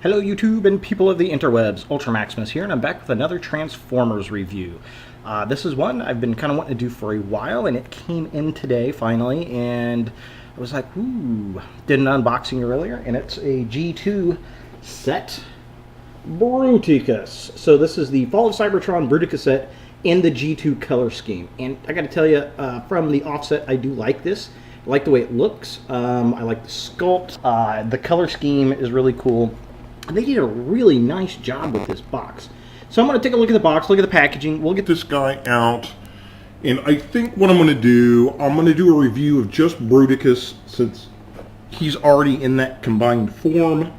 Hello YouTube and people of the interwebs, Ultra Maximus here, and I'm back with another Transformers review. This is one I've been kind of wanting to do for a while, and it came in today finally, and I was like, ooh, did an unboxing earlier, and it's a G2 set Bruticus. So this is the Fall of Cybertron Bruticus set in the G2 color scheme, and I gotta tell you, from the offset, I do like this. I like the way it looks. I like the sculpt. The color scheme is really cool. They did a really nice job with this box. So I'm going to take a look at the box, look at the packaging. We'll get This guy out, and I think what I'm going to do a review of just Bruticus since he's already in that combined form.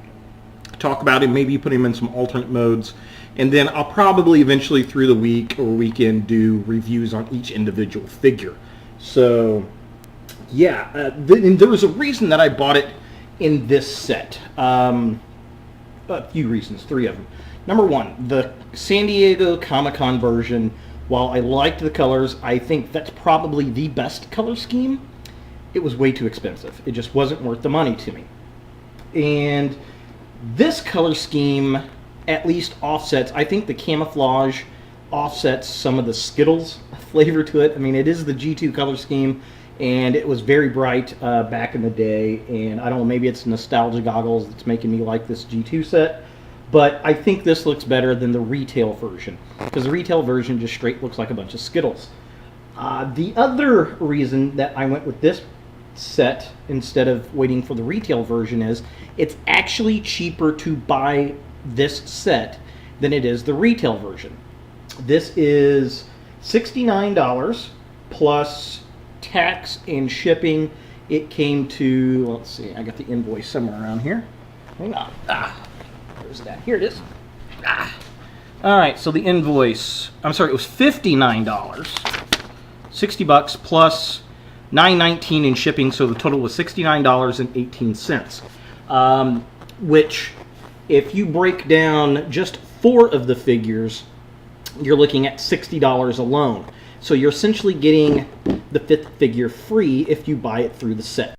Talk about him, maybe put him in some alternate modes, and then I'll probably eventually through the week or weekend do reviews on each individual figure. So yeah, and there was a reason that I bought it in this set. A few reasons, three of them. Number one, the San Diego Comic-Con version, while I liked the colors, I think that's probably the best color scheme. It was way too expensive. It just wasn't worth the money to me. And this color scheme at least offsets, I think the camouflage offsets some of the Skittles flavor to it. I mean, it is the G2 color scheme, and it was very bright back in the day, and I don't know, maybe it's nostalgia goggles that's making me like this G2 set, but I think this looks better than the retail version, because the retail version just straight looks like a bunch of Skittles. The other reason that I went with this set instead of waiting for the retail version is it's actually cheaper to buy this set than it is the retail version. This is $69 plus tax and shipping. It came to, let's see, I got the invoice somewhere around here. Hang on. Where's that? Here it is. All right, so the invoice, I'm sorry, it was $59. 60 bucks plus $9.19 in shipping, so the total was $69.18. Which, if you break down just 4 of the figures, you're looking at $60 alone. So you're essentially getting the 5th figure free if you buy it through the set.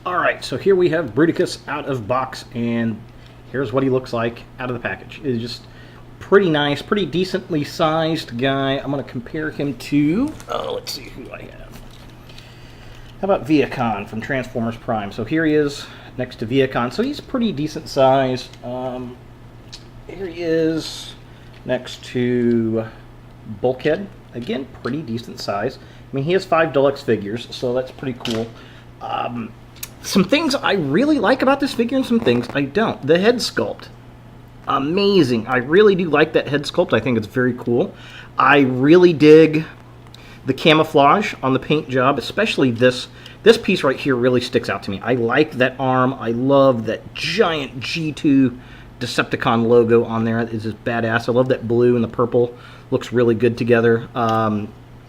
All right, so here we have Bruticus out of box, and here's what he looks like out of the package. It's just pretty nice, pretty decently sized guy. I'm going to compare him to, let's see who I have. How about Viacon from Transformers Prime? So here he is next to Viacon. So he's pretty decent size. Here he is next to Bulkhead. Again, pretty decent size. I mean, he has 5 deluxe figures, so that's pretty cool. Some things I really like about this figure and some things I don't. The head sculpt. Amazing. I really do like that head sculpt. I think it's very cool. I really dig the camouflage on the paint job, especially this piece right here really sticks out to me. I like that arm. I love that giant G2 Decepticon logo on there. It's just badass. I love that blue and the purple. Looks really good together.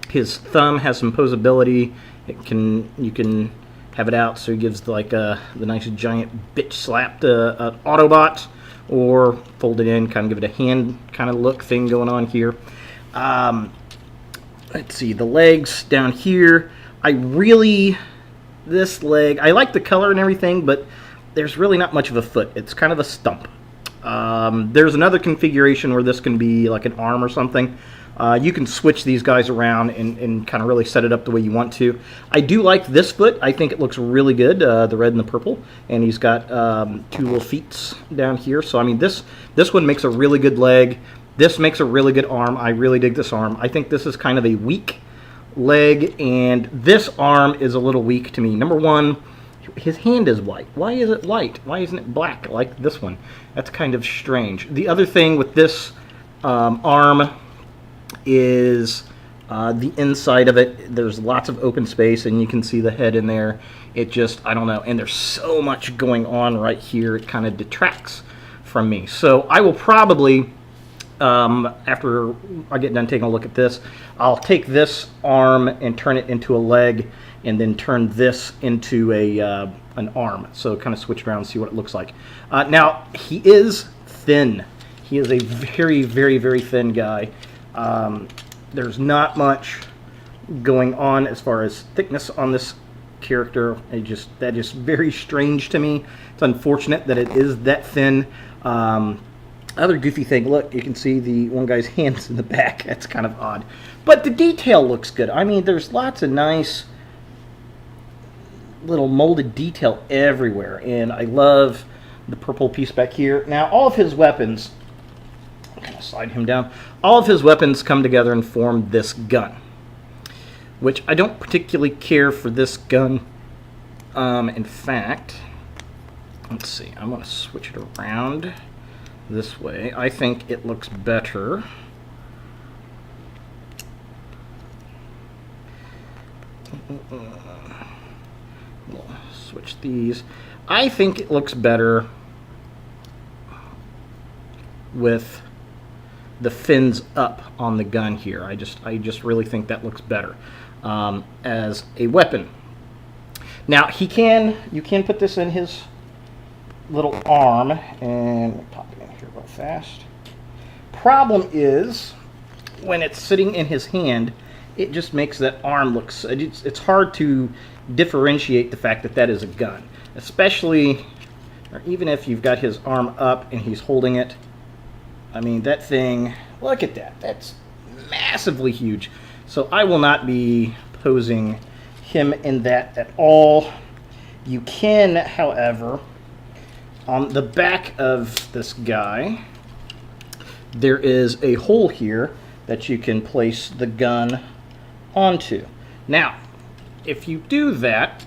His thumb has some posability. You can have it out so he gives like the nice giant bitch slap to Autobot, or fold it in, kind of give it a hand kind of look thing going on here. Let's see, the legs down here. This leg, I like the color and everything, but there's really not much of a foot. It's kind of a stump. There's another configuration where this can be like an arm or something. You can switch these guys around and kind of really set it up the way you want to. I do like this foot. I think it looks really good, the red and the purple. And he's got 2 little feet down here. So, I mean, this one makes a really good leg. This makes a really good arm. I really dig this arm. I think this is kind of a weak leg, and this arm is a little weak to me. Number one, his hand is white. Why is it white? Why isn't it black like this one? That's kind of strange. The other thing with this arm is the inside of it. There's lots of open space, and you can see the head in there. It just, I don't know, and there's so much going on right here, it kind of detracts from me. So I will probably, after I get done taking a look at this, I'll take this arm and turn it into a leg, and then turn this into an arm. So kind of switch around and see what it looks like. Now, he is thin. He is a very, very, very thin guy. There's not much going on as far as thickness on this character. That is very strange to me. It's unfortunate that it is that thin. Other goofy thing, look, you can see the one guy's hands in the back. That's kind of odd. But the detail looks good. I mean, there's lots of nice little molded detail everywhere. And I love the purple piece back here. Now, all of his weapons, I'm going to slide him down. All of his weapons come together and form this gun, which I don't particularly care for this gun. In fact, let's see, I'm going to switch it around this way. I think it looks better. We'll switch these. I think it looks better with the fins up on the gun here. I just really think that looks better as a weapon. Now you can put this in his little arm, and pop it in here real fast. Problem is, when it's sitting in his hand, it just makes that arm look, it's hard to differentiate the fact that that is a gun, especially, or even if you've got his arm up and he's holding it. I mean, that thing, look at that. That's massively huge. So I will not be posing him in that at all. You can, however, on the back of this guy, there is a hole here that you can place the gun onto. Now, if you do that,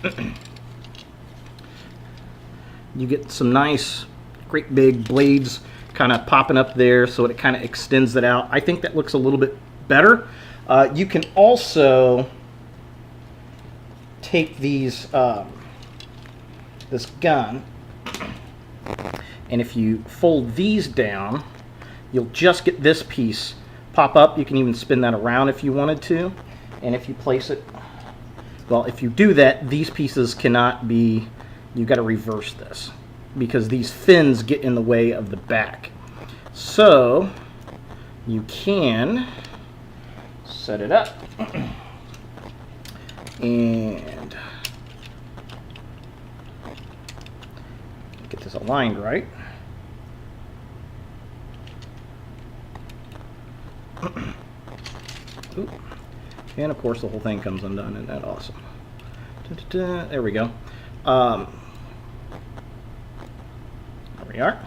you get some nice, great big blades kind of popping up there, so it kind of extends it out. I think that looks a little bit better. You can also take these, this gun, and if you fold these down, you'll just get this piece pop up. You can even spin that around if you wanted to. And if you place it, well, if you do that, these pieces cannot be, you've got to reverse this because these fins get in the way of the back. So you can set it up get this aligned right. Oop. And of course the whole thing comes undone. Isn't that awesome? Da-da-da. There we go. There we are.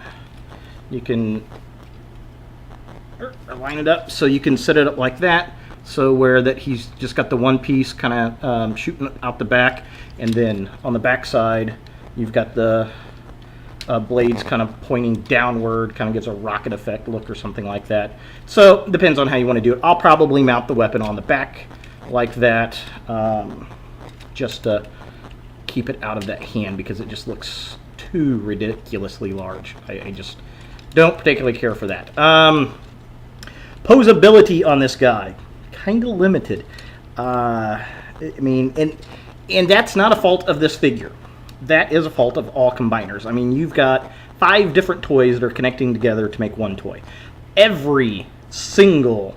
You can line it up so you can set it up like that, so where that he's just got the one piece kind of shooting out the back, and then on the back side you've got the blades kind of pointing downward, kind of gives a rocket effect look or something like that. So depends on how you want to do it. I'll probably mount the weapon on the back like that, just to keep it out of that hand, because it just looks too ridiculously large. I just don't particularly care for that. Posability on this guy, kind of limited. I mean, and that's not a fault of this figure. That is a fault of all combiners. I mean, you've got 5 different toys that are connecting together to make one toy. Every single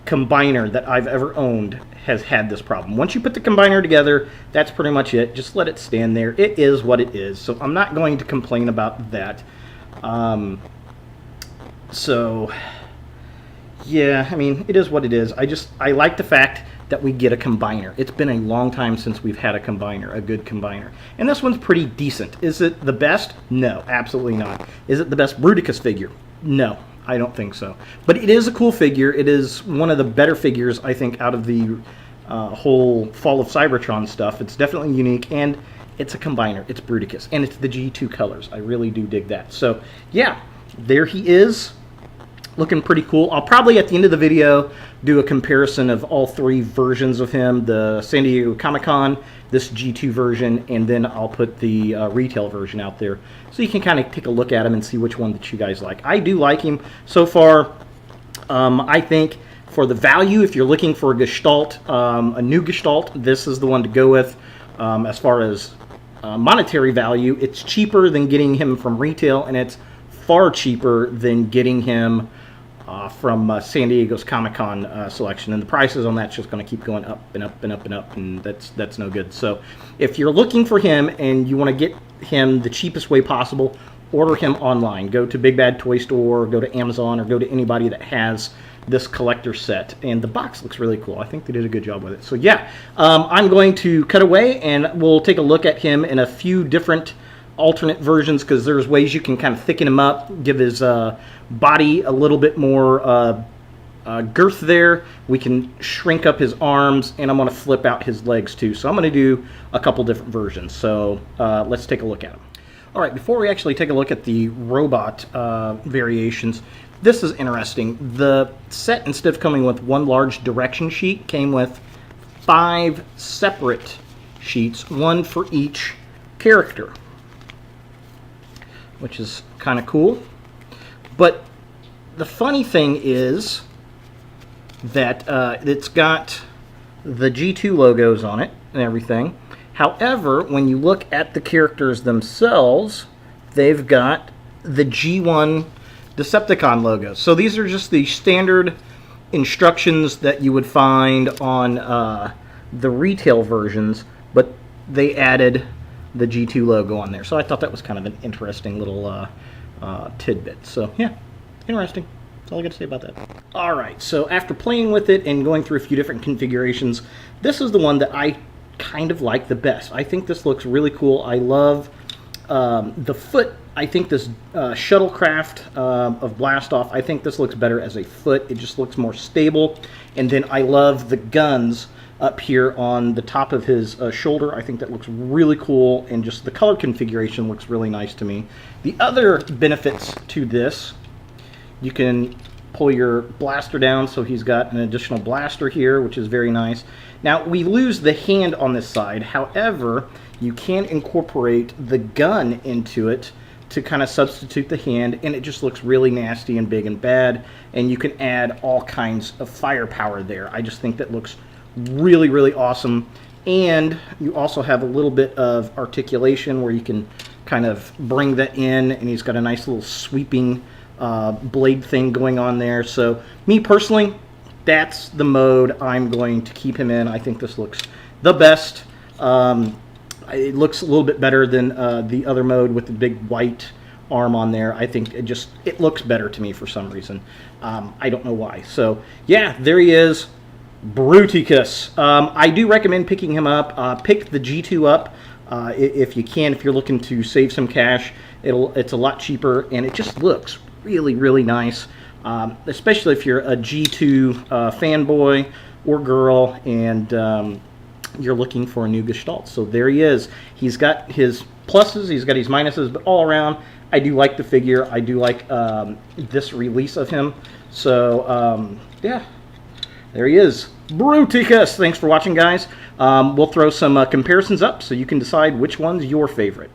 combiner that I've ever owned has had this problem. Once you put the combiner together, that's pretty much it. Just let it stand there. It is what it is. So I'm not going to complain about that. So yeah, I mean, it is what it is. I like the fact that we get a combiner. It's been a long time since we've had a combiner, a good combiner. And this one's pretty decent. Is it the best? No, absolutely not. Is it the best Bruticus figure? No, I don't think so. But it is a cool figure. It is one of the better figures, I think, out of the whole Fall of Cybertron stuff. It's definitely unique, and it's a combiner. It's Bruticus, and it's the G2 colors. I really do dig that. So, yeah, there he is. Looking pretty cool. I'll probably, at the end of the video, do a comparison of all 3 versions of him. The San Diego Comic-Con, this G2 version, and then I'll put the retail version out there. So you can kind of take a look at him and see which one that you guys like. I do like him so far. I think for the value, if you're looking for a Gestalt, a new Gestalt, this is the one to go with. As far as monetary value, it's cheaper than getting him from retail, and it's far cheaper than getting him from San Diego's Comic-Con selection, and the prices on that's just going to keep going up and up and up and up, and that's no good. So if you're looking for him and you want to get him the cheapest way possible, order him online. Go to Big Bad Toy Store, go to Amazon, or go to anybody that has this collector set. And the box looks really cool. I think they did a good job with it. So yeah, I'm going to cut away and we'll take a look at him in a few different alternate versions, because there's ways you can kind of thicken him up, give his body a little bit more girth there. We can shrink up his arms, and I'm going to flip out his legs too. So I'm going to do a couple different versions. So let's take a look at them. All right, before we actually take a look at the robot variations, this is interesting. The set, instead of coming with one large direction sheet, came with 5 separate sheets, one for each character, which is kind of cool. But the funny thing is that it's got the G2 logos on it and everything. However, when you look at the characters themselves, they've got the G1 Decepticon logos. So these are just the standard instructions that you would find on the retail versions, but they added the G2 logo on there. So I thought that was kind of an interesting little tidbit. So yeah, interesting. That's all I got to say about that. Alright, so after playing with it and going through a few different configurations, this is the one that I kind of like the best. I think this looks really cool. I love the foot. I think this shuttlecraft of Blastoff, I think this looks better as a foot. It just looks more stable. And then I love the guns up here on the top of his shoulder. I think that looks really cool, and just the color configuration looks really nice to me. The other benefits to this, you can pull your blaster down, so he's got an additional blaster here, which is very nice. Now, we lose the hand on this side. However, you can incorporate the gun into it to kind of substitute the hand, and it just looks really nasty and big and bad, and you can add all kinds of firepower there. I just think that looks really, really awesome. And you also have a little bit of articulation where you can kind of bring that in, and he's got a nice little sweeping blade thing going on there. So me personally, that's the mode I'm going to keep him in. I think this looks the best. it looks a little bit better than the other mode with the big white arm on there. I think it looks better to me for some reason. I don't know why. So yeah, there he is, Bruticus. I do recommend picking him up. Pick the G2 up if you can, if you're looking to save some cash. It's a lot cheaper, and it just looks really, really nice, especially if you're a G2 fanboy or girl, and you're looking for a new Gestalt. So there he is. He's got his pluses, he's got his minuses, but all around, I do like the figure. I do like this release of him. So yeah, there he is, Bruticus. Thanks for watching, guys. We'll throw some comparisons up so you can decide which one's your favorite.